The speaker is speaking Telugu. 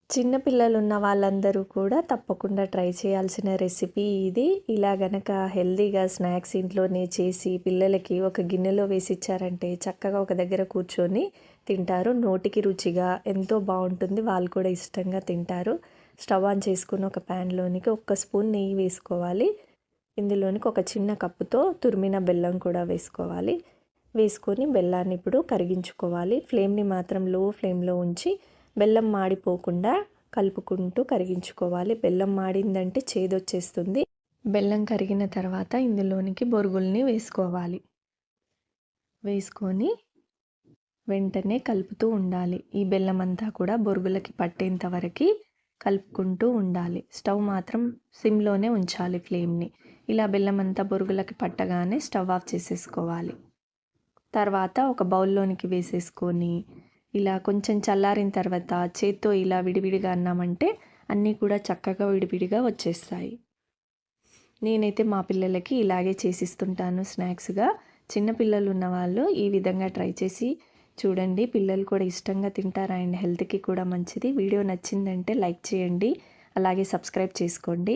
చిన్న పిల్లలున్న వాళ్ళందరూ కూడా తప్పకుండా ట్రై చేయాల్సిన రెసిపీ ఇది. ఇలా గనక హెల్తీగా స్నాక్స్ ఇంట్లోనే చేసి పిల్లలకి ఒక గిన్నెలో వేసి ఇచ్చారంటే చక్కగా ఒక దగ్గర కూర్చొని తింటారు. నోటికి రుచిగా ఎంతో బాగుంటుంది. వాళ్ళు కూడా ఇష్టంగా తింటారు. స్టవ్ ఆన్ చేసుకుని ఒక ప్యాన్లోనికి 1 స్పూన్ నెయ్యి వేసుకోవాలి. ఇందులోనికి ఒక చిన్న కప్పుతో తురిమిన బెల్లం కూడా వేసుకోవాలి. వేసుకొని బెల్లాన్ని ఇప్పుడు కరిగించుకోవాలి. ఫ్లేమ్ని మాత్రం లో ఫ్లేమ్లో ఉంచి బెల్లం మాడిపోకుండా కలుపుకుంటూ కరిగించుకోవాలి. బెల్లం మాడిందంటే చేదొచ్చేస్తుంది. బెల్లం కరిగిన తర్వాత ఇందులోనికి బొరుగుల్ని వేసుకోవాలి. వేసుకొని వెంటనే కలుపుతూ ఉండాలి. ఈ బెల్లం అంతా కూడా బొరుగులకి పట్టేంత వరకు కలుపుకుంటూ ఉండాలి. స్టవ్ మాత్రం సిమ్లోనే ఉంచాలి ఫ్లేమ్ని. ఇలా బెల్లం అంతా బొరుగులకి పట్టగానే స్టవ్ ఆఫ్ చేసేసుకోవాలి. తర్వాత ఒక బౌల్లోనికి వేసేసుకొని ఇలా కొంచెం చల్లారిన తర్వాత చేత్తో ఇలా విడివిడిగా అన్నామంటే అన్నీ కూడా చక్కగా విడివిడిగా వచ్చేస్తాయి. నేనైతే మా పిల్లలకి ఇలాగే చేసిస్తుంటాను స్నాక్స్గా. చిన్నపిల్లలు ఉన్నవాళ్ళు ఈ విధంగా ట్రై చేసి చూడండి. పిల్లలు కూడా ఇష్టంగా తింటారు అండ్ హెల్త్కి కూడా మంచిది. వీడియో నచ్చిందంటే లైక్ చేయండి. అలాగే సబ్స్క్రైబ్ చేసుకోండి.